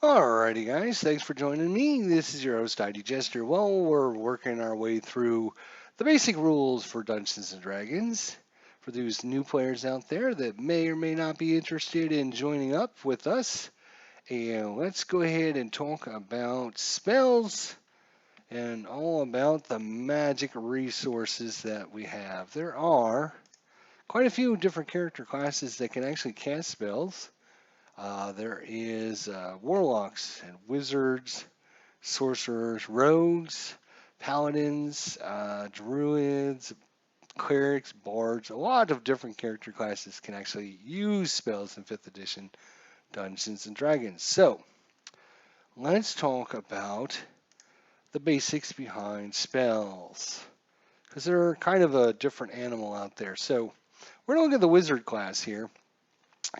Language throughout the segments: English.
Alrighty, guys, thanks for joining me. This is your host, ID Jester. Well, we're working our way through the basic rules for Dungeons and Dragons. For those new players out there that may or may not be interested in joining up with us, and let's go ahead and talk about spells and all about the magic resources that we have. There are quite a few different character classes that can actually cast spells. There is warlocks and wizards, sorcerers, rogues, paladins, druids, clerics, bards. A lot of different character classes can actually use spells in 5th edition Dungeons and Dragons. So let's talk about the basics behind spells, because they're kind of a different animal out there. So we're going to look at the wizard class here,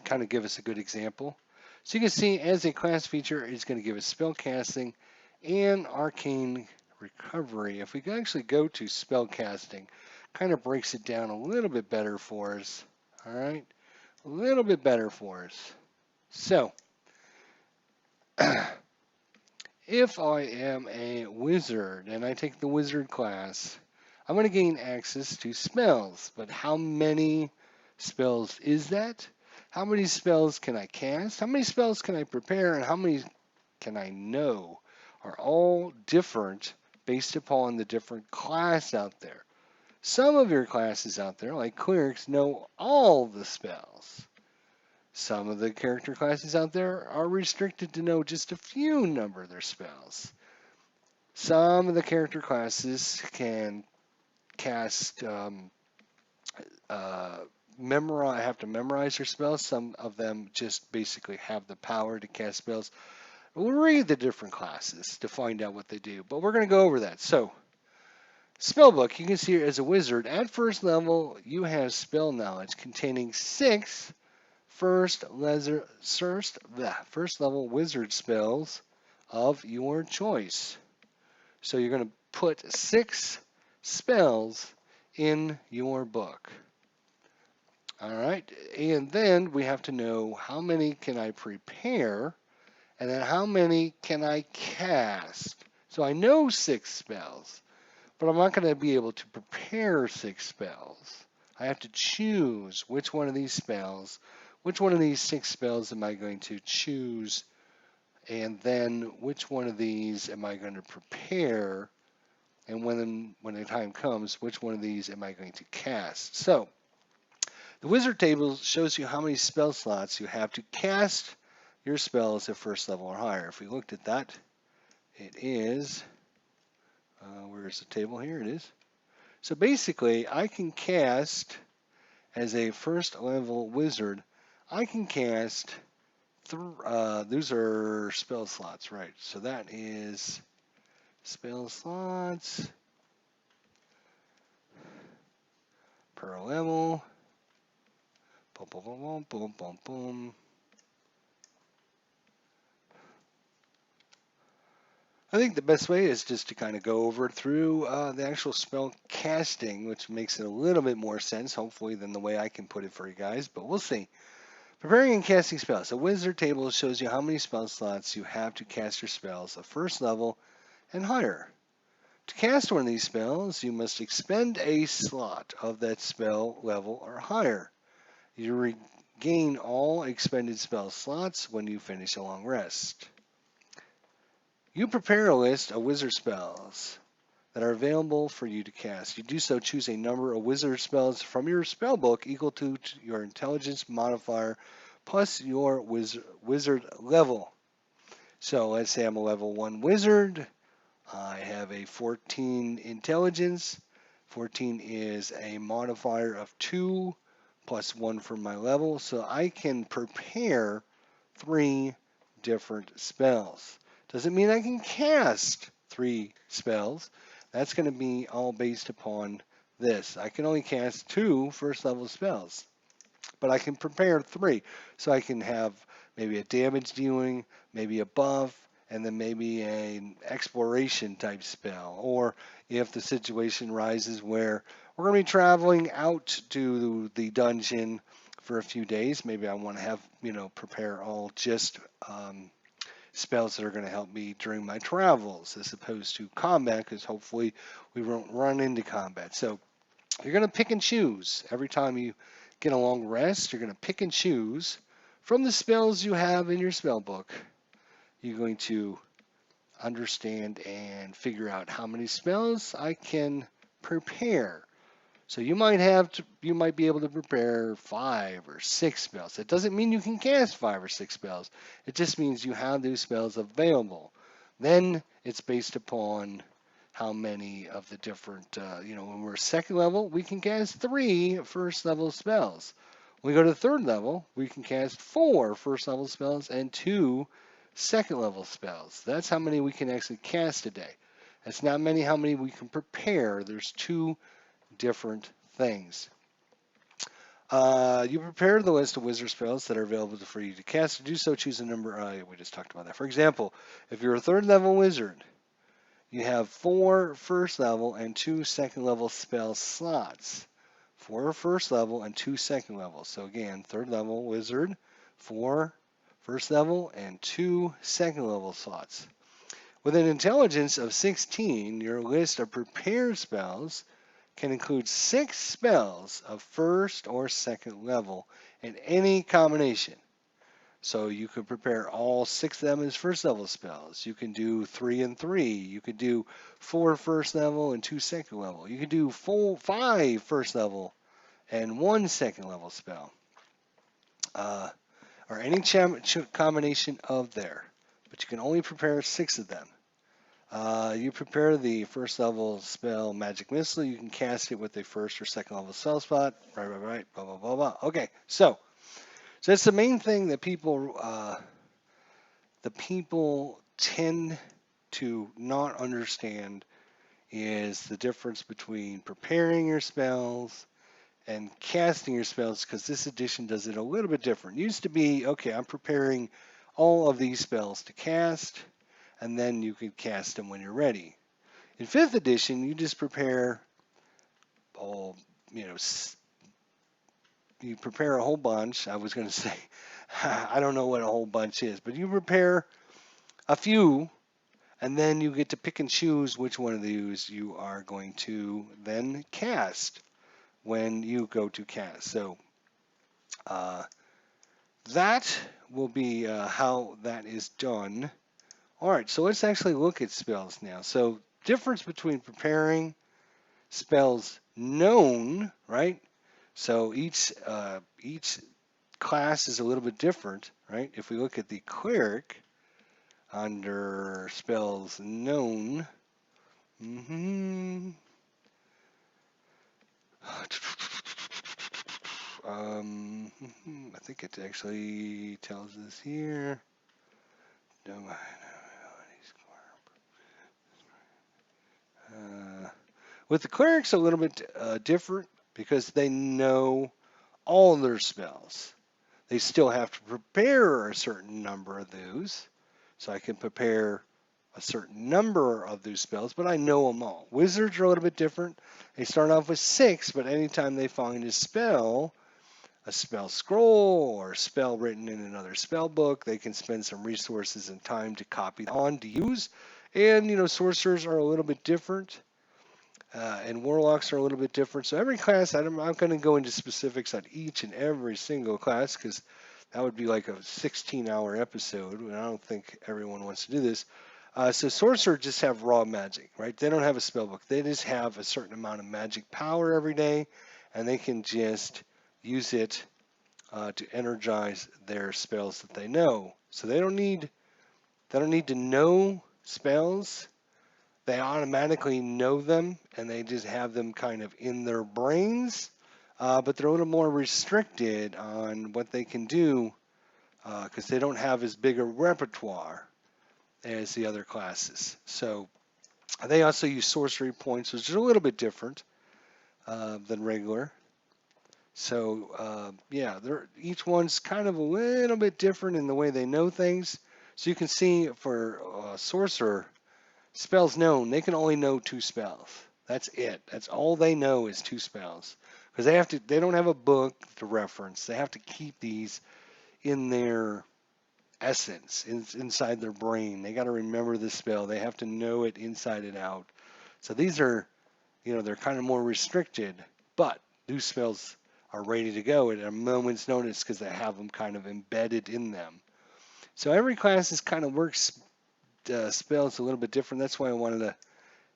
kind of give us a good example. So you can see as a class feature, it's going to give us spell casting and arcane recovery. If we can actually go to spell casting, kind of breaks it down a little bit better for us. All right, a little bit better for us. So if I am a wizard and I take the wizard class, I'm going to gain access to spells. But how many spells is that? How many spells can I cast? How many spells can I prepare? And how many can I know? Are all different based upon the different class out there. Some of your classes out there, like clerics, know all the spells. Some of the character classes out there are restricted to know just a few number of their spells. Some of the character classes can cast uh, have to memorize their spells. Some of them just basically have the power to cast spells. We'll read the different classes to find out what they do, but we're going to go over that. So, spellbook, you can see here as a wizard, at first level, you have spell knowledge containing 6 first level wizard spells of your choice. So you're going to put 6 spells in your book. All right, and then we have to know how many can I prepare, and then how many can I cast. So I know 6 spells, but I'm not going to be able to prepare 6 spells. I have to choose which one of these 6 spells am I going to choose, and then which one of these am I going to prepare, and when the time comes, which one of these am I going to cast. So the wizard table shows you how many spell slots you have to cast your spells at first level or higher. If we looked at that, it is, where's the table? Here it is. So basically, I can cast, as a first level wizard, I can cast, those are spell slots, right? So that is spell slots per level. Boom, boom, boom, boom, boom, boom. I think the best way is just to kind of go over through the actual spell casting, which makes it a little bit more sense, hopefully, than the way I can put it for you guys, but we'll see. Preparing and casting spells. A wizard table shows you how many spell slots you have to cast your spells at first level and higher. To cast one of these spells, you must expend a slot of that spell level or higher. You regain all expended spell slots when you finish a long rest. You prepare a list of wizard spells that are available for you to cast. You do so, choose a number of wizard spells from your spell book equal to your intelligence modifier plus your wizard level. So let's say I'm a level 1 wizard. I have a 14 intelligence. 14 is a modifier of 2 plus 1 for my level. So I can prepare 3 different spells. Doesn't mean I can cast 3 spells. That's going to be all based upon this. I can only cast 2 first level spells, but I can prepare 3. So I can have maybe a damage dealing, maybe a buff, and then maybe an exploration type spell. Or if the situation rises where we're going to be traveling out to the dungeon for a few days, maybe I want to have, prepare all just spells that are going to help me during my travels, as opposed to combat, because hopefully we won't run into combat. So you're going to pick and choose every time you get a long rest. You're going to pick and choose from the spells you have in your spell book. You're going to understand and figure out how many spells I can prepare. So you might be able to prepare 5 or 6 spells. It doesn't mean you can cast 5 or 6 spells. It just means you have those spells available. Then it's based upon how many of the different, when we're second level, we can cast 3 first level spells. When we go to third level, we can cast 4 first level spells and 2 second level spells. That's how many we can actually cast a day. That's not how many we can prepare. There's 2 different things. You prepare the list of wizard spells that are available for you to cast. To do so, choose a number. We just talked about that. For example, if you're a third level wizard, you have 4 first level and 2 second level spell slots. 4 first level and 2 second level. So again, third level wizard, 4 first level and 2 second level slots. With an intelligence of 16, your list of prepared spells can include 6 spells of first or second level in any combination. So you could prepare all 6 of them as first level spells. You can do 3 and 3. You could do 4 first level and 2 second level. You could do 5 first level and 1 second level spell. Or any combination of there. But you can only prepare 6 of them. You prepare the first level spell Magic Missile. You can cast it with a first or second level spell slot. Right. Blah, blah, blah, blah. Okay, so that's the main thing that people tend to not understand is the difference between preparing your spells and casting your spells, because this edition does it a little bit different. It used to be, okay, I'm preparing all of these spells to cast, and then you could cast them when you're ready. In 5th edition, you just prepare you prepare a whole bunch. I was going to say, I don't know what a whole bunch is, but you prepare a few, and then you get to pick and choose which one of these you are going to then cast when you go to cast. So that will be how that is done. All right, so let's actually look at spells now. So difference between preparing spells known, right? So each class is a little bit different, right? If we look at the cleric under spells known, I think it actually tells us here. With the clerics, a little bit different because they know all their spells. They still have to prepare a certain number of those. So I can prepare a certain number of those spells, but I know them all. Wizards are a little bit different. They start off with 6, but anytime they find a spell scroll, or a spell written in another spell book, they can spend some resources and time to copy on to use. And, sorcerers are a little bit different. And warlocks are a little bit different. So every class, I'm not going to go into specifics on each and every single class, because that would be like a 16-hour episode, and I don't think everyone wants to do this. So sorcerers just have raw magic, right? They don't have a spell book. They just have a certain amount of magic power every day, and they can just use it to energize their spells that they know. So they don't need to know spells. They automatically know them, and they just have them kind of in their brains, but they're a little more restricted on what they can do because they don't have as big a repertoire as the other classes. So they also use sorcery points, which is a little bit different than regular. So yeah, each one's kind of a little bit different in the way they know things. So you can see for sorcerer, spells known, they can only know 2 spells. That's it. That's all they know is 2 spells. Because they don't have a book to reference. They have to keep these in their essence inside their brain. They got to remember the spell. They have to know it inside and out. So these are, they're kind of more restricted, but these spells are ready to go at a moment's notice because they have them kind of embedded in them. So every class is kind of works spells a little bit different. That's why I wanted to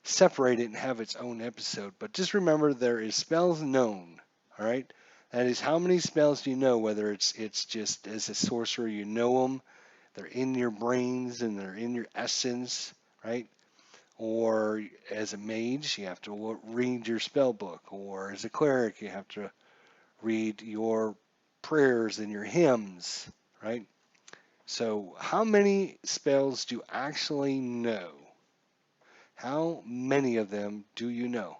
separate it and have its own episode. But just remember, there is spells known. All right, that is how many spells do you know. Whether it's just as a sorcerer, you know them. They're in your brains and they're in your essence, right? Or as a mage, you have to read your spell book. Or as a cleric, you have to read your prayers and your hymns, right? So how many spells do you actually know? How many of them do you know?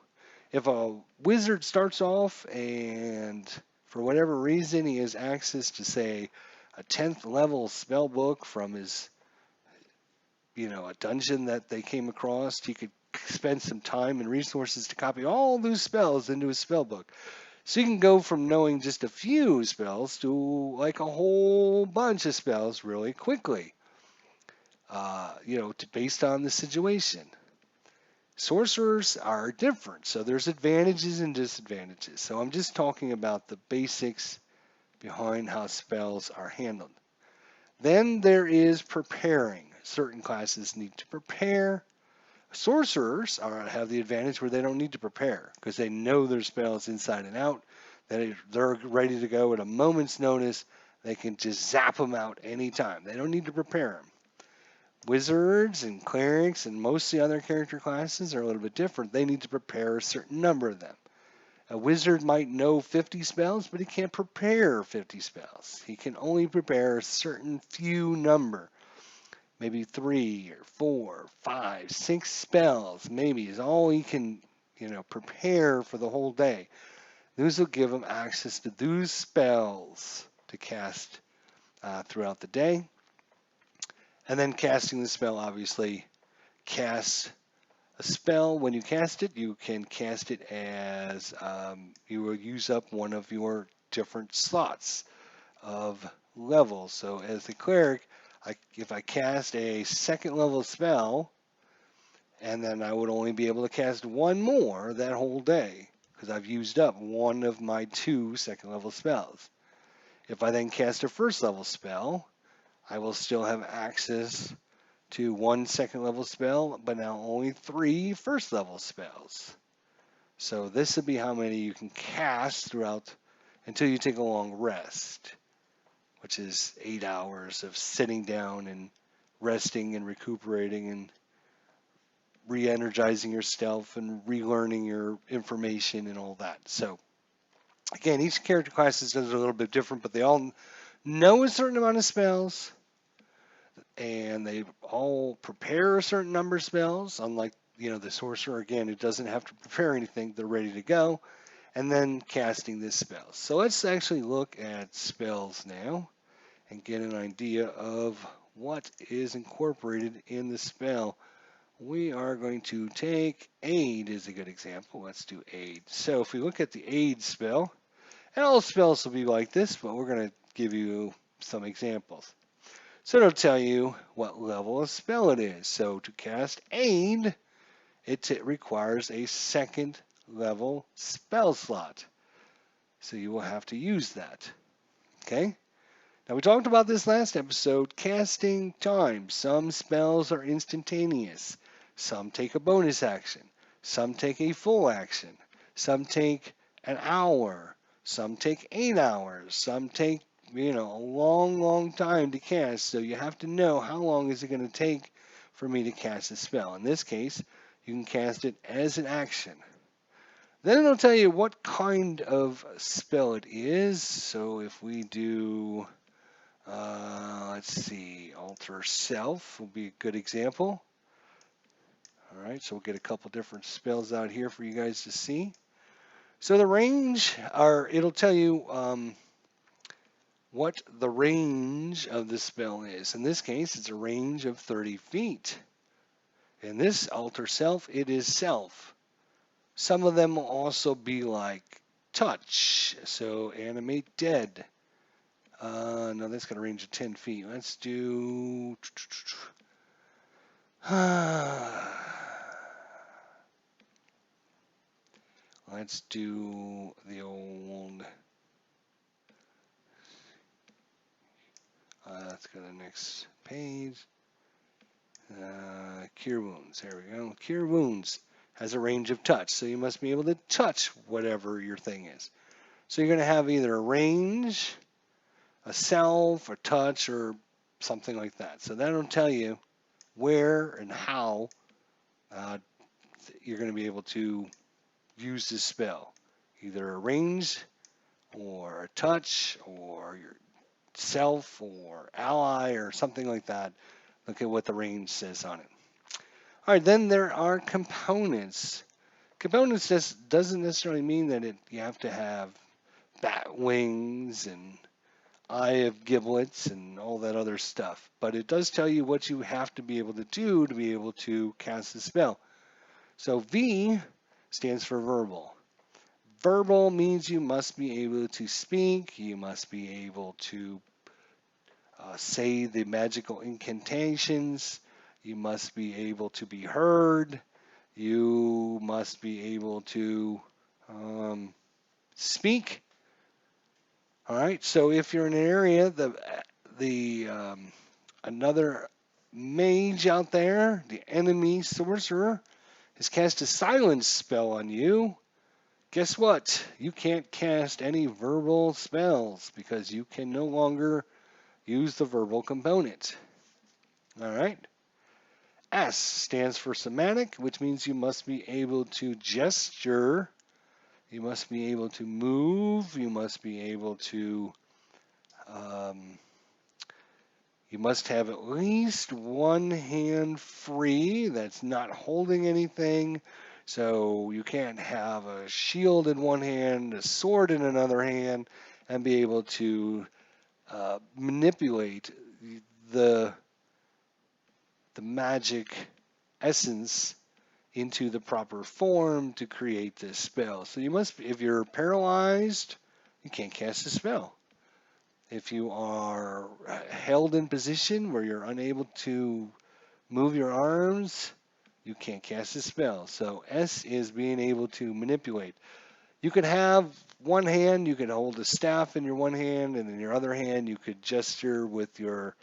If a wizard starts off and for whatever reason he has access to, say, a 10th level spell book from his, a dungeon that they came across, he could spend some time and resources to copy all those spells into his spell book. So you can go from knowing just a few spells to like a whole bunch of spells really quickly, based on the situation. Sorcerers are different, so there's advantages and disadvantages. So I'm just talking about the basics behind how spells are handled. Then there is preparing. Certain classes need to prepare. Sorcerers have the advantage where they don't need to prepare because they know their spells inside and out. They're ready to go at a moment's notice. They can just zap them out anytime. They don't need to prepare them. Wizards and clerics and most of the other character classes are a little bit different. They need to prepare a certain number of them. A wizard might know 50 spells, but he can't prepare 50 spells. He can only prepare a certain few number. Maybe 3 or 4, 5, 6 spells maybe is all he can, prepare for the whole day. Those will give him access to those spells to cast throughout the day. And then casting the spell, obviously, cast a spell. When you cast it, you can cast it as you will use up one of your different slots of levels. So as the cleric, if I cast a second level spell, and then I would only be able to cast one more that whole day because I've used up one of my 2 second level spells. If I then cast a first level spell, I will still have access to 1 second level spell, but now only 3 first level spells. So this would be how many you can cast throughout until you take a long rest, which is 8 hours of sitting down and resting and recuperating and re-energizing yourself and relearning your information and all that. So again, each character class does it a little bit different, but they all know a certain amount of spells, and they all prepare a certain number of spells, unlike the sorcerer, again, who doesn't have to prepare anything. They're ready to go, and then casting this spell. So let's actually look at spells now and get an idea of what is incorporated in the spell. We are going to take Aid as a good example. Let's do Aid. So if we look at the Aid spell, and all spells will be like this, but we're going to give you some examples. So it'll tell you what level of spell it is. So to cast Aid, it requires a 2nd level spell slot. So you will have to use that. Okay? Now we talked about this last episode, casting time. Some spells are instantaneous. Some take a bonus action. Some take a full action. Some take an hour. Some take 8 hours. Some take a long time to cast, so you have to know how long is it going to take for me to cast a spell. In this case, you can cast it as an action. Then it'll tell you what kind of spell it is. So if we do, let's see, Alter Self will be a good example. All right, so we'll get a couple different spells out here for you guys to see. So the range, it'll tell you what the range of the spell is. In this case, it's a range of 30 feet. In this Alter Self, it is self. Some of them will also be like touch, so animate dead. No, that's got a range of 10 feet. Let's do... Let's do the old... let's go to the next page. Cure Wounds. There we go. Cure Wounds has a range of touch, so you must be able to touch whatever your thing is. So you're going to have either a range, a self, or touch, or something like that. So that'll tell you where and how you're going to be able to use this spell. Either a range, or a touch, or your self, or ally, or something like that. Look at what the range says on it. All right, then there are components. Components just doesn't necessarily mean that you have to have bat wings and eye of giblets and all that other stuff. But it does tell you what you have to be able to do to be able to cast the spell. So V stands for verbal. Verbal means you must be able to speak, you must be able to say the magical incantations, you must be able to be heard, you must be able to speak. All right, so if you're in an area, another mage out there, the enemy sorcerer, has cast a silence spell on you. Guess what? You can't cast any verbal spells because you can no longer use the verbal component. All right. S stands for somatic, which means you must be able to gesture, you must be able to move, you must be able to, you must have at least one hand free that's not holding anything. So you can't have a shield in one hand, a sword in another hand, and be able to manipulate the magic essence into the proper form to create this spell. So you must, if you're paralyzed, you can't cast a spell. If you are held in position where you're unable to move your arms, you can't cast a spell. So S is being able to manipulate. You could have one hand, you could hold a staff in your one hand, and in your other hand you could gesture with your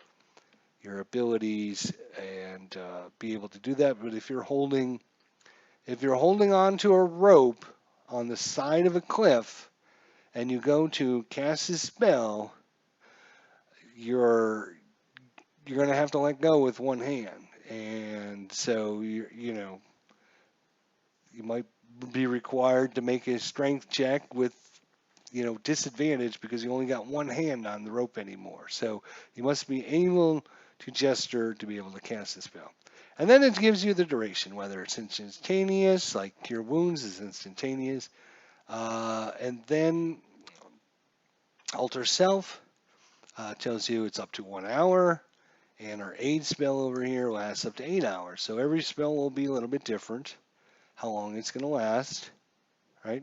abilities and be able to do that. But if you're holding on to a rope on the side of a cliff and you go to cast a spell, you're going to have to let go with one hand, and so you might be required to make a strength check with disadvantage because you only got one hand on the rope anymore. So you must be able to gesture to be able to cast the spell. And then it gives you the duration, whether it's instantaneous, like Cure Wounds is instantaneous, and then Alter Self tells you it's up to 1 hour, and our aid spell over here lasts up to 8 hours. So every spell will be a little bit different, how long it's going to last, right?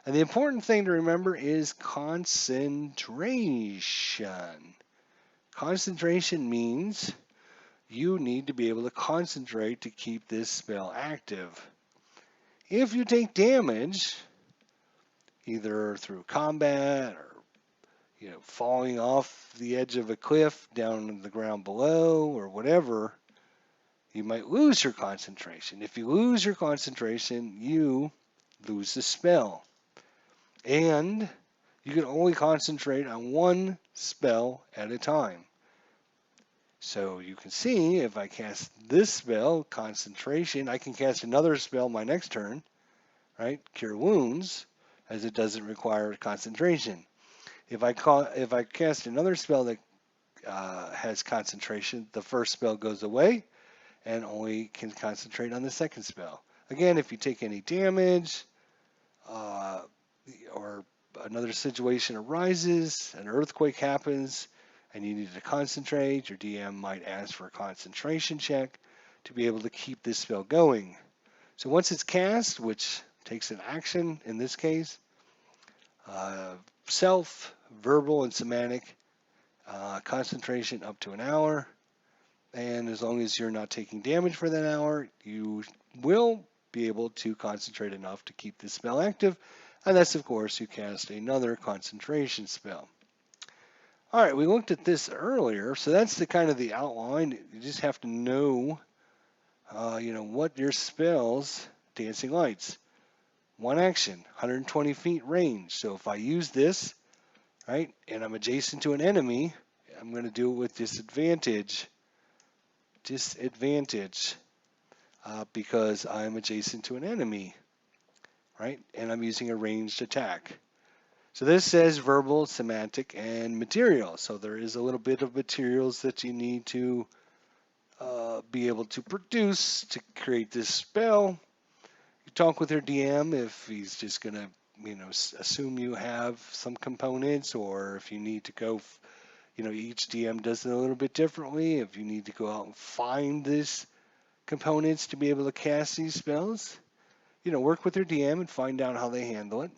And the important thing to remember is concentration. Concentration means you need to be able to concentrate to keep this spell active. If you take damage, either through combat or falling off the edge of a cliff down to the ground below or whatever, you might lose your concentration. If you lose your concentration, you lose the spell. And you can only concentrate on one spell at a time. So you can see if I cast this spell, concentration, I can cast another spell my next turn, right? Cure Wounds, as it doesn't require concentration. If I cast another spell that has concentration, the first spell goes away and only can concentrate on the second spell. Again, if you take any damage or another situation arises, an earthquake happens, and you need to concentrate, your DM might ask for a concentration check to be able to keep this spell going. So once it's cast, which takes an action in this case, self, verbal, and somatic, concentration up to an hour. And as long as you're not taking damage for that hour, you will be able to concentrate enough to keep the spell active. Unless, of course, you cast another concentration spell. All right, we looked at this earlier, so that's the kind of the outline. You just have to know, what your spells. Dancing Lights, one action, 120 feet range. So if I use this, right, and I'm adjacent to an enemy, I'm going to do it with disadvantage. Because I'm adjacent to an enemy, right, and I'm using a ranged attack. So this says verbal, semantic, and material. So there is a little bit of materials that you need to be able to produce to create this spell. You talk with your DM if he's just going to, assume you have some components, or if you need to go, each DM does it a little bit differently. If you need to go out and find this components to be able to cast these spells, work with your DM and find out how they handle it.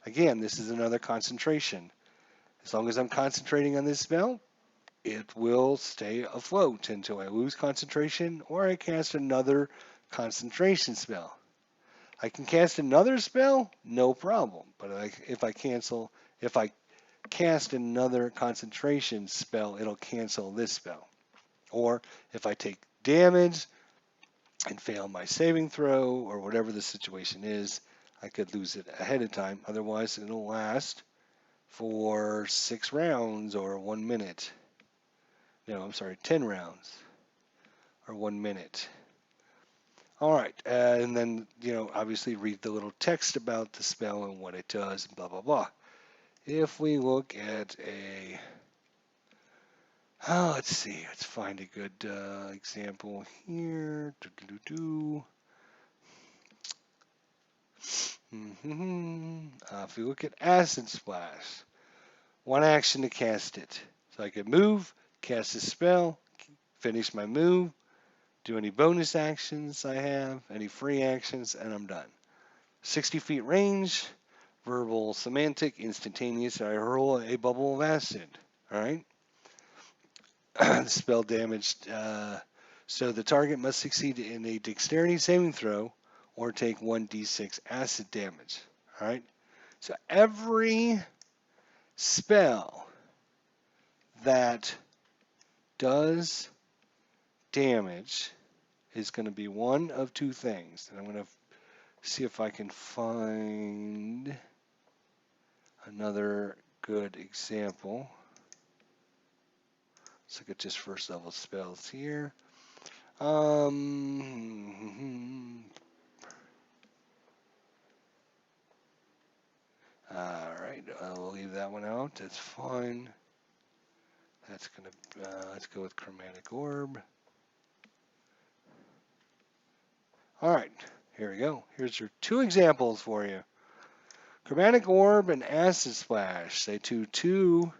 Again, this is another concentration. As long as I'm concentrating on this spell, it will stay afloat until I lose concentration or I cast another concentration spell. I can cast another spell, no problem. But if I cast another concentration spell, it'll cancel this spell. Or if I take damage and fail my saving throw or whatever the situation is, I could lose it ahead of time. Otherwise, it'll last for 6 rounds or 1 minute. No, I'm sorry, 10 rounds or 1 minute. All right, and then, obviously read the little text about the spell and what it does and blah, blah, blah. If we look at let's see, let's find a good example here. If we look at Acid Splash, one action to cast it. So I can move, cast a spell, finish my move, do any bonus actions I have, any free actions, and I'm done. 60 feet range, verbal, semantic, instantaneous. I hurl a bubble of acid. All right. The spell damaged. So the target must succeed in a dexterity saving throw or take 1d6 acid damage. All right. So every spell that does damage is going to be one of two things. And I'm going to see if I can find another good example. Let's look at just first level spells here. All right, I'll leave that one out. That's fine. That's gonna. Let's go with Chromatic Orb. All right, here we go. Here's your two examples for you. Chromatic Orb and Acid Splash. They two.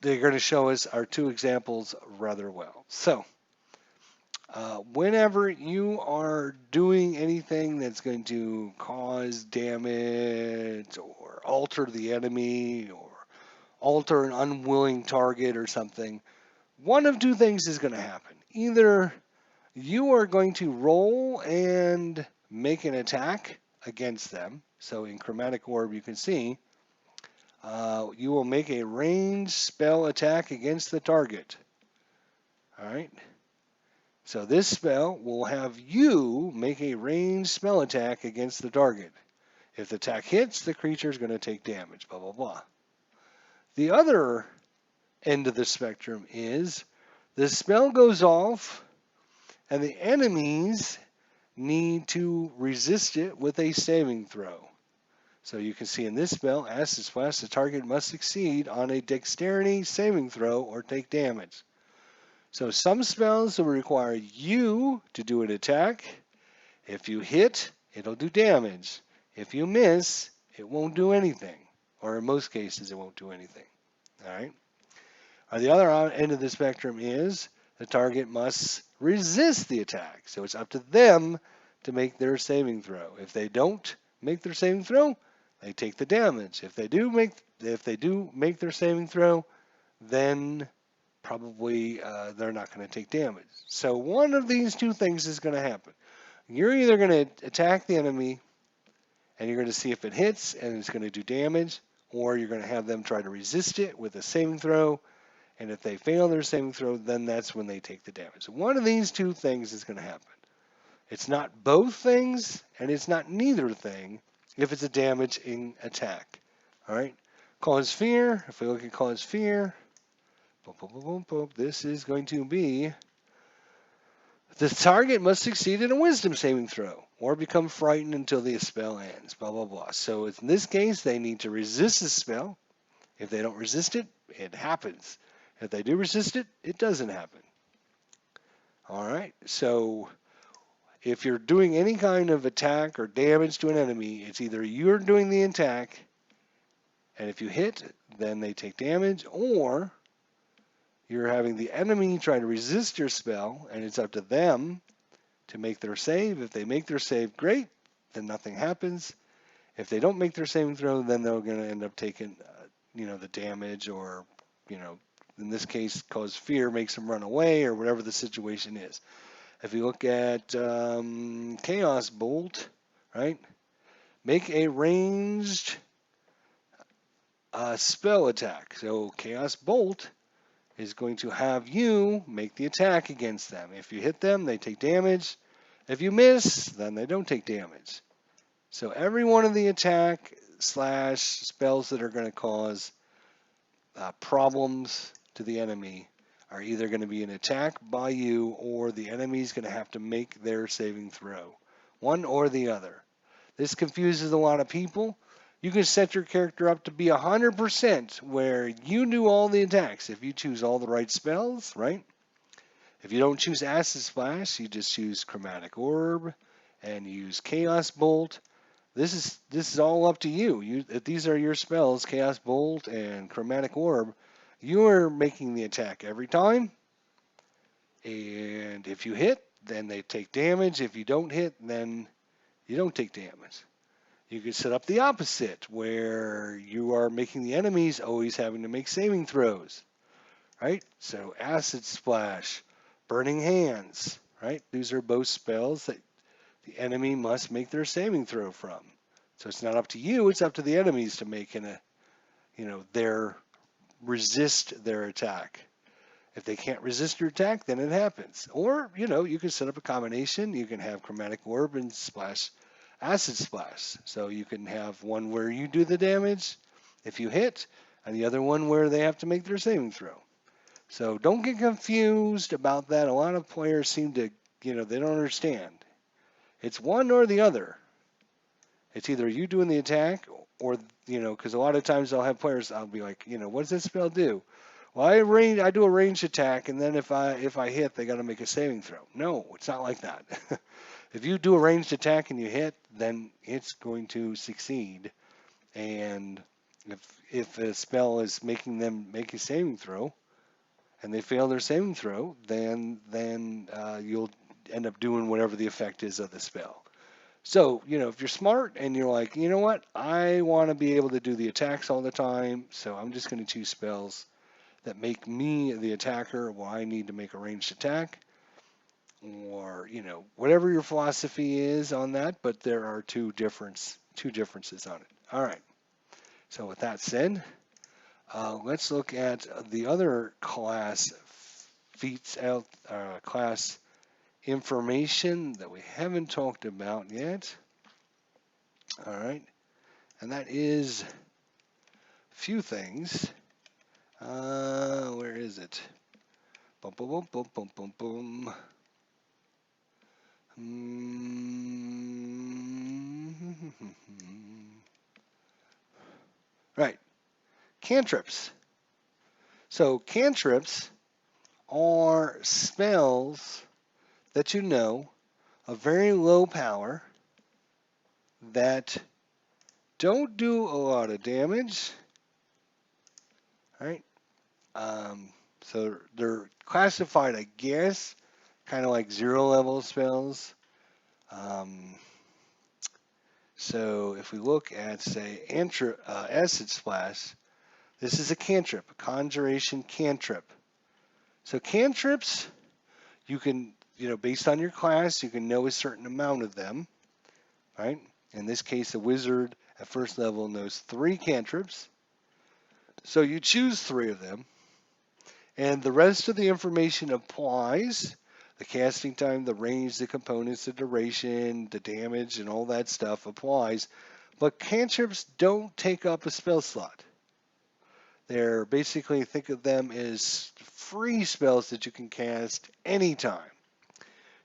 They're going to show us our two examples rather well. So, whenever you are doing anything that's going to cause damage or alter the enemy or alter an unwilling target or something, one of two things is going to happen. Either you are going to roll and make an attack against them. So in Chromatic Orb, you can see you will make a ranged spell attack against the target. All right. So this spell will have you make a ranged spell attack against the target. If the attack hits, the creature is going to take damage, blah, blah, blah. The other end of the spectrum is the spell goes off and the enemies need to resist it with a saving throw. So you can see in this spell, Acid Splash, the target must succeed on a dexterity saving throw or take damage. So some spells will require you to do an attack. If you hit, it'll do damage. If you miss, it won't do anything. Or in most cases, it won't do anything. All right. The other end of the spectrum is the target must resist the attack. So it's up to them to make their saving throw. If they don't make their saving throw, they take the damage. If they do make their saving throw, then probably they're not going to take damage. So one of these two things is going to happen. You're either going to attack the enemy and you're going to see if it hits and it's going to do damage, or you're going to have them try to resist it with a saving throw, and if they fail their saving throw, then that's when they take the damage. So one of these two things is going to happen. It's not both things, and it's not neither thing if it's a damaging attack. All right? Cause fear, if we look at cause fear, boom, boom, boom, boom, boom, this is going to be the target must succeed in a wisdom saving throw or become frightened until the spell ends, blah, blah, blah. So in this case, they need to resist the spell. If they don't resist it, it happens. If they do resist it, it doesn't happen. All right, so if you're doing any kind of attack or damage to an enemy, it's either you're doing the attack, and if you hit, then they take damage, or you're having the enemy try to resist your spell, and it's up to them to make their save. If they make their save, great, then nothing happens. If they don't make their saving throw, then they're going to end up taking, the damage, or, in this case, cause fear makes them run away, or whatever the situation is. If you look at Chaos Bolt, right? Make a ranged spell attack. So Chaos Bolt is going to have you make the attack against them. If you hit them, they take damage. If you miss, then they don't take damage. So every one of the attack / spells that are going to cause problems to the enemy are either going to be an attack by you, or the enemy is going to have to make their saving throw. One or the other. This confuses a lot of people. You can set your character up to be 100% where you do all the attacks if you choose all the right spells, right? If you don't choose Acid Splash, you just choose Chromatic Orb and use Chaos Bolt. This is all up to you. If these are your spells, Chaos Bolt and Chromatic Orb, you are making the attack every time. And if you hit, then they take damage. If you don't hit, then you don't take damage. You could set up the opposite, where you are making the enemies always having to make saving throws, right? So Acid Splash, Burning Hands, right? These are both spells that the enemy must make their saving throw from. So it's not up to you, it's up to the enemies to make their resist their attack. If they can't resist your attack, then it happens. Or, you can set up a combination. You can have Chromatic Orb and Splash Acid Splash. So you can have one where you do the damage if you hit, and the other one where they have to make their saving throw. So don't get confused about that. A lot of players seem to, they don't understand. It's one or the other. It's either you doing the attack, or, because a lot of times I'll have players, I'll be like, what does this spell do? Well, I do a ranged attack, and then if I hit, they got to make a saving throw. No, it's not like that. If you do a ranged attack and you hit, then it's going to succeed. And if a spell is making them make a saving throw, and they fail their saving throw, then you'll end up doing whatever the effect is of the spell. So, if you're smart and you're like, you know what, I want to be able to do the attacks all the time, so I'm just going to choose spells that make me the attacker. Well, I need to make a ranged attack, or whatever your philosophy is on that. But there are two differences on it. All right. So with that said, let's look at the other class feats out class information that we haven't talked about yet. All right, and that is a few things. Where is it? Boom, boom, boom, boom, boom, boom, boom. Right, cantrips. So cantrips are spells that of very low power that don't do a lot of damage. Right? So they're classified, I guess, kind of like 0 level spells. So if we look at, say, Acid Splash, this is a cantrip, a conjuration cantrip. So cantrips, you can, based on your class, you can know a certain amount of them, right? In this case, a wizard at first level knows 3 cantrips. So you choose 3 of them, and the rest of the information applies. The casting time, the range, the components, the duration, the damage, and all that stuff applies. But cantrips don't take up a spell slot. They're basically, think of them as free spells that you can cast anytime.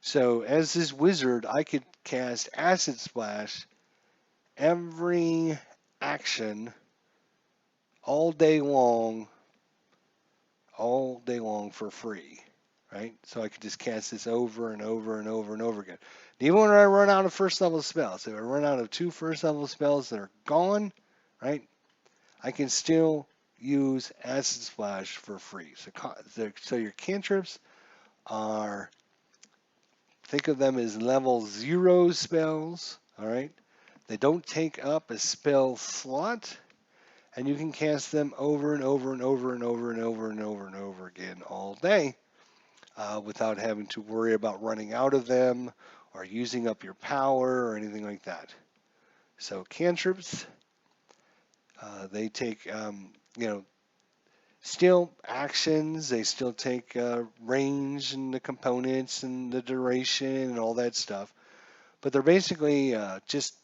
So as this wizard, I could cast Acid Splash every action all day long for free, right? So I could just cast this over and over and over and over again. And even when I run out of first level spells, if I run out of 2 first level spells that are gone, right, I can still use Acid Splash for free. So your cantrips are, think of them as level 0 spells, all right? They don't take up a spell slot, and you can cast them over and over and over and over and over and over and over again all day without having to worry about running out of them or using up your power or anything like that. So cantrips, they take, still actions. They still take range and the components and the duration and all that stuff. But they're basically just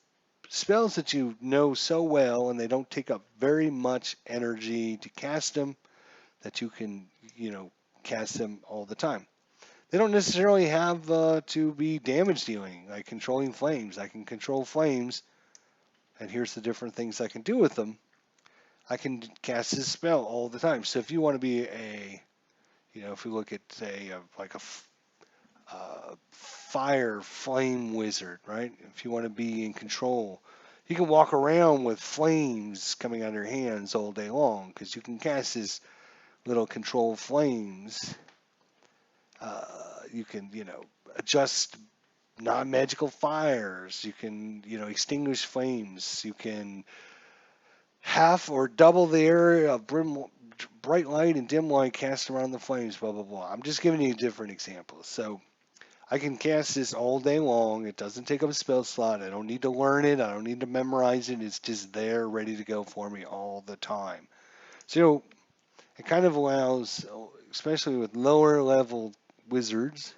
spells that you know so well, and they don't take up very much energy to cast them, that you can, cast them all the time. They don't necessarily have to be damage dealing, like controlling flames. I can control flames, and here's the different things I can do with them. I can cast this spell all the time. So if you want to be if we look at, say, like a fire flame wizard, right? If you want to be in control, you can walk around with flames coming out of your hands all day long because you can cast these little control flames. You can, adjust non-magical fires. You can, extinguish flames. You can half or double the area of bright light and dim light cast around the flames, blah, blah, blah. I'm just giving you different examples. So I can cast this all day long. It doesn't take up a spell slot. I don't need to learn it. I don't need to memorize it. It's just there ready to go for me all the time. So it kind of allows, especially with lower level wizards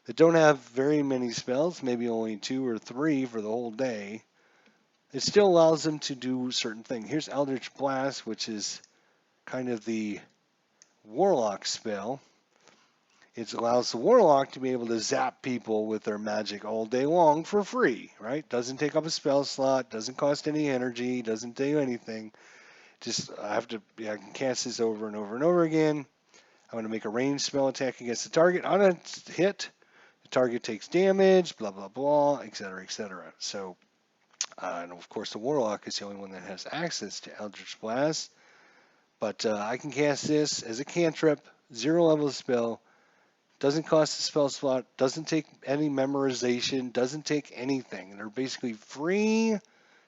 that don't have very many spells, maybe only 2 or 3 for the whole day, it still allows them to do certain things. Here's Eldritch Blast, which is kind of the warlock spell. It allows the warlock to be able to zap people with their magic all day long for free, right? Doesn't take up a spell slot, doesn't cost any energy, doesn't do anything. Just I can cast this over and over and over again. I'm going to make a ranged spell attack against the target. On a hit, the target takes damage, blah, blah, blah, etc., etc. So, and of course, the warlock is the only one that has access to Eldritch Blast. But I can cast this as a cantrip, 0 level spell. Doesn't cost a spell slot, doesn't take any memorization, doesn't take anything. They're basically free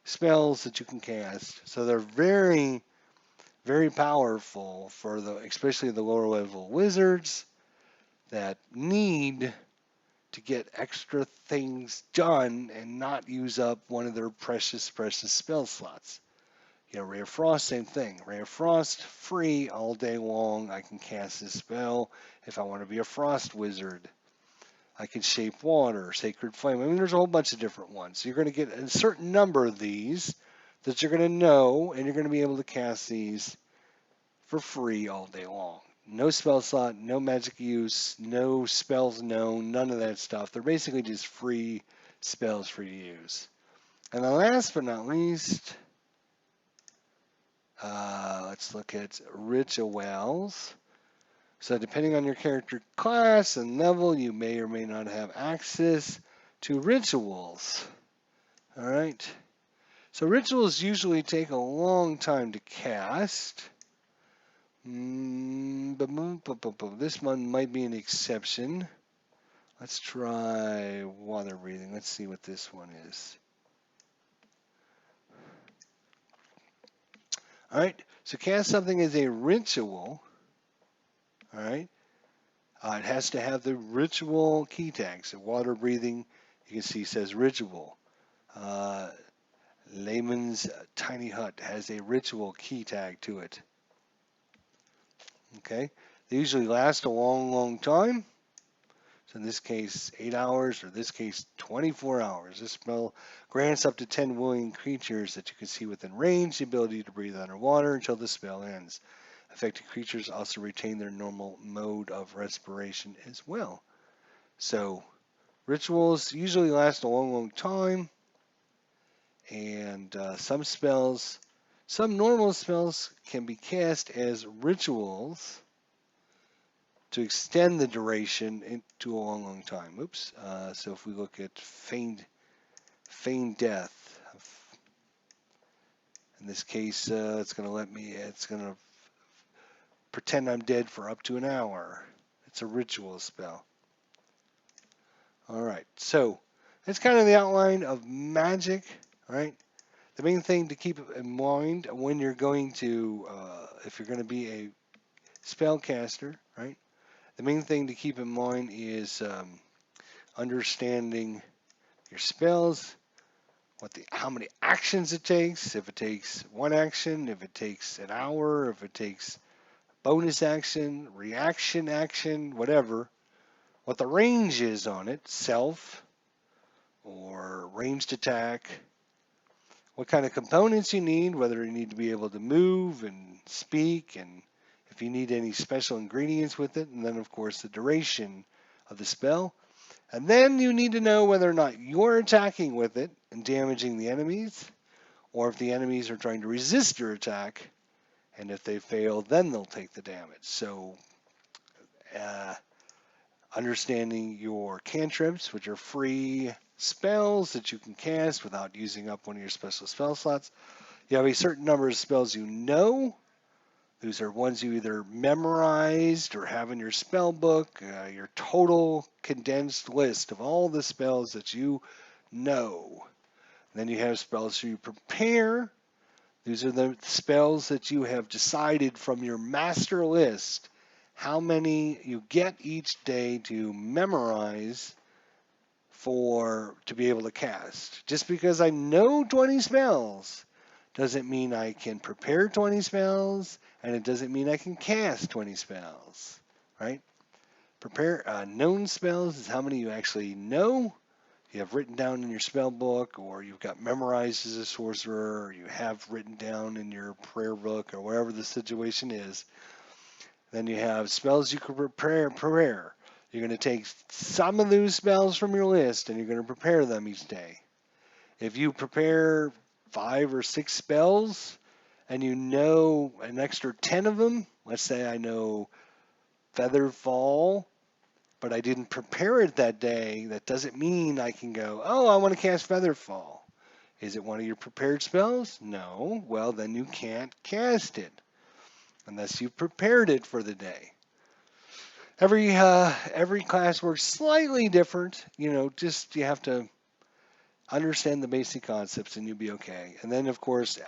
spells that you can cast. So they're very, very powerful for especially the lower level wizards that need to get extra things done and not use up one of their precious, precious spell slots. Ray of Frost, same thing. Ray of Frost, free all day long. I can cast this spell if I want to be a frost wizard. I can shape water, sacred flame. I mean, there's a whole bunch of different ones. So you're going to get a certain number of these that you're going to know, and you're going to be able to cast these for free all day long. No spell slot, no magic use, no spells known, none of that stuff. They're basically just free spells for you to use. And then last but not least, let's look at rituals. So depending on your character class and level, you may or may not have access to rituals. All right. So rituals usually take a long time to cast. But this one might be an exception. Let's try water breathing. Let's see what this one is. All right, so cast something as a ritual. All right, it has to have the ritual key tag. So water breathing, you can see says ritual. Uh, Layman's tiny hut has a ritual key tag to it. Okay, they usually last a long, long time. So in this case, 8 hours, or this case, 24 hours. This spell grants up to 10 willing creatures that you can see within range the ability to breathe underwater until the spell ends. Affected creatures also retain their normal mode of respiration as well. So rituals usually last a long, long time, and some normal spells can be cast as rituals to extend the duration into a long, long time. Oops. So if we look at feigned death, in this case, it's going to it's going to pretend I'm dead for up to an hour. It's a ritual spell. All right. So that's kind of the outline of magic. All right. The main thing to keep in mind when you're going to, if you're going to be a spellcaster, right? The main thing to keep in mind is understanding your spells, how many actions it takes, if it takes one action, if it takes an hour, if it takes bonus action, reaction action, whatever, what the range is on it, self or ranged attack, what kind of components you need, whether you need to be able to move and speak, and if you need any special ingredients with it, and then of course the duration of the spell. And then you need to know whether or not you're attacking with it and damaging the enemies, or if the enemies are trying to resist your attack, and if they fail, then they'll take the damage. So, uh, understanding your cantrips, which are free spells that you can cast without using up one of your special spell slots. You have a certain number of spells you know. Those are ones you either memorized or have in your spell book, your total condensed list of all the spells that you know. Then you have spells you prepare. These are the spells that you have decided from your master list how many you get each day to memorize to be able to cast. Just because I know 20 spells doesn't mean I can prepare 20 spells, and it doesn't mean I can cast 20 spells, right? Known spells is how many you actually know, you have written down in your spell book, or you've got memorized as a sorcerer, or you have written down in your prayer book, or wherever the situation is. Then you have spells you can prepare. You're going to take some of those spells from your list and you're going to prepare them each day. If you prepare 5 or 6 spells and you know an extra 10 of them, let's say I know Feather Fall, but I didn't prepare it that day, that doesn't mean I can go, oh, I want to cast Feather Fall. Is it one of your prepared spells? No. Well, then you can't cast it unless you've prepared it for the day. Every class works slightly different. Just you have to understand the basic concepts and you'll be okay. And then of course,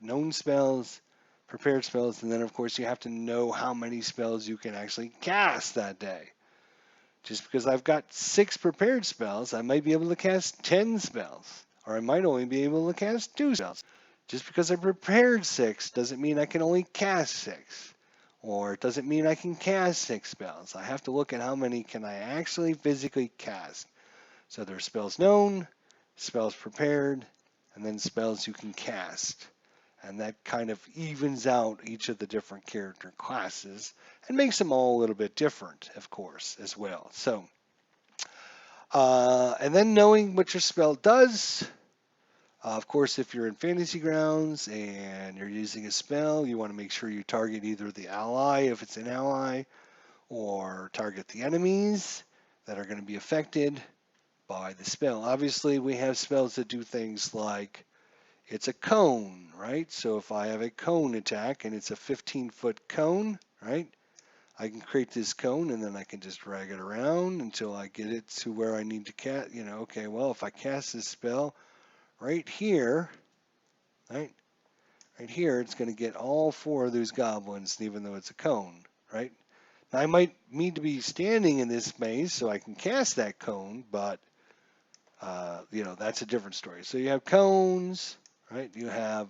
known spells, prepared spells, and then of course you have to know how many spells you can actually cast that day. Just because I've got 6 prepared spells, I might be able to cast 10 spells, or I might only be able to cast 2 spells. Just because I prepared 6 doesn't mean I can only cast 6. Or it doesn't mean I can cast 6 spells. I have to look at how many can I actually physically cast. So there's spells known, spells prepared, and then spells you can cast. And that kind of evens out each of the different character classes and makes them all a little bit different, of course, as well. So, and then knowing what your spell does. Of course, if you're in Fantasy Grounds and you're using a spell, you want to make sure you target either the ally, if it's an ally, or target the enemies that are going to be affected by the spell. Obviously, we have spells that do things like it's a cone, right? So if I have a cone attack and it's a 15-foot cone, right? I can create this cone and then I can just drag it around until I get it to where I need to cast. Okay, well, if I cast this spell right here, right right here, it's going to get all 4 of those goblins, even though it's a cone, right? Now, I might need to be standing in this maze so I can cast that cone, but, that's a different story. So you have cones, right? You have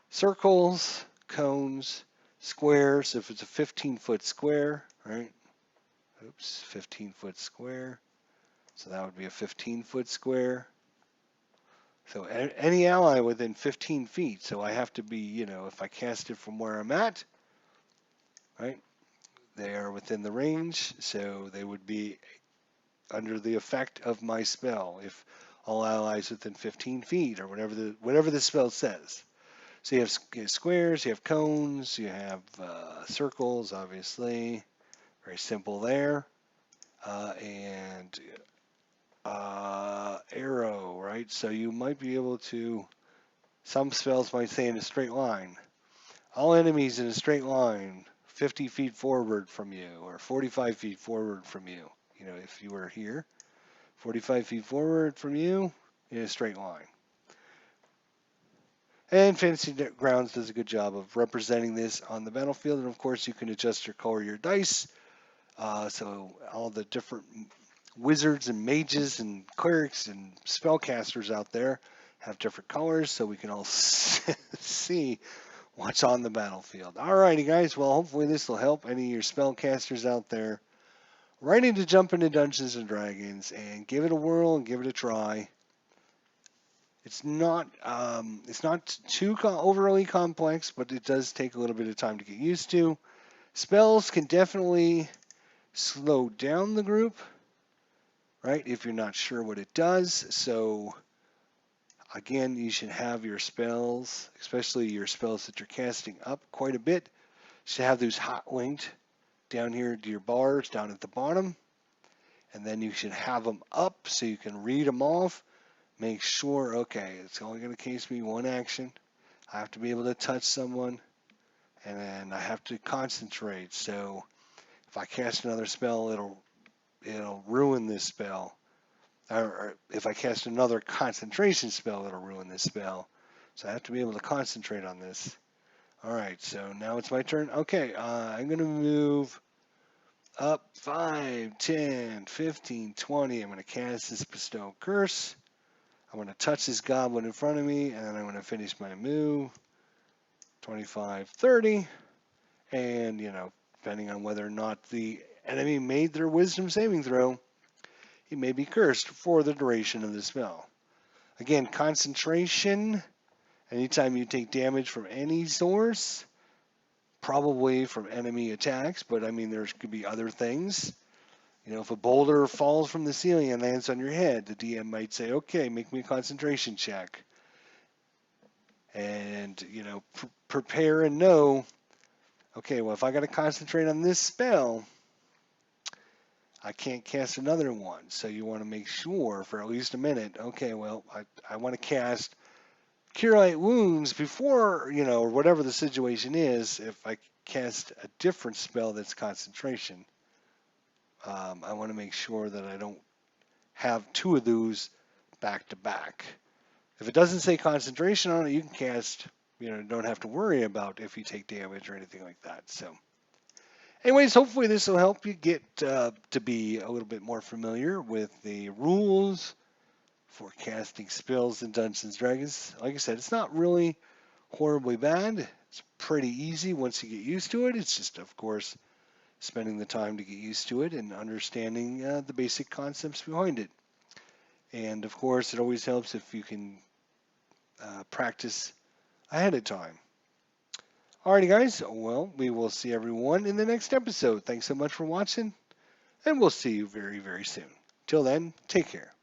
circles, cones, squares. If it's a 15-foot square, right? Oops, 15-foot square. So that would be a 15-foot square. So any ally within 15 feet. So I have to be, if I cast it from where I'm at, right? They are within the range, so they would be under the effect of my spell if all allies within 15 feet or whatever the spell says. So you have squares, you have cones, you have circles, obviously. Very simple there. And arrow, right? So you might be able to, some spells might say in a straight line. All enemies in a straight line, 50 feet forward from you, or 45 feet forward from you. If you were here, 45 feet forward from you in a straight line. And Fantasy Grounds does a good job of representing this on the battlefield. And of course, you can adjust your color of your dice. So all the different wizards and mages and clerics and spellcasters out there have different colors, so we can all see what's on the battlefield. Alrighty, guys. Well, hopefully this will help any of your spellcasters out there ready to jump into Dungeons and Dragons and give it a whirl and give it a try. It's not too overly complex, but it does take a little bit of time to get used to. Spells can definitely slow down the group, right, if you're not sure what it does. So again, you should have your spells, especially your spells that you're casting up quite a bit, should have those hot linked down here to your bars down at the bottom, and then you should have them up so you can read them off. Make sure, okay, it's only going to case me one action. I have to be able to touch someone, and then I have to concentrate. So if I cast another spell, it'll ruin this spell. Or if I cast another concentration spell, it'll ruin this spell. So I have to be able to concentrate on this. All right, so now it's my turn. Okay, I'm going to move up 5, 10, 15, 20. I'm going to cast this Bestow Curse. I'm going to touch this goblin in front of me, and then I'm going to finish my move. 25, 30. And, depending on whether or not the enemy made their wisdom saving throw, he may be cursed for the duration of the spell. Again, concentration, anytime you take damage from any source, probably from enemy attacks, but I mean, there could be other things. If a boulder falls from the ceiling and lands on your head, the DM might say, okay, make me a concentration check. And, prepare and know, okay, well, if I got to concentrate on this spell, I can't cast another one. So you want to make sure for at least a minute, okay, well, I want to cast Cure Light Wounds before, or whatever the situation is. If I cast a different spell that's concentration, I want to make sure that I don't have 2 of those back to back. If it doesn't say concentration on it, you can cast, don't have to worry about if you take damage or anything like that. So anyways, hopefully this will help you get to be a little bit more familiar with the rules for casting spells in Dungeons and Dragons. Like I said, it's not really horribly bad. It's pretty easy once you get used to it. It's just, of course, spending the time to get used to it and understanding the basic concepts behind it. And of course, it always helps if you can practice ahead of time. Alrighty, guys. Well, we will see everyone in the next episode. Thanks so much for watching, and we'll see you very, very soon. Till then, take care.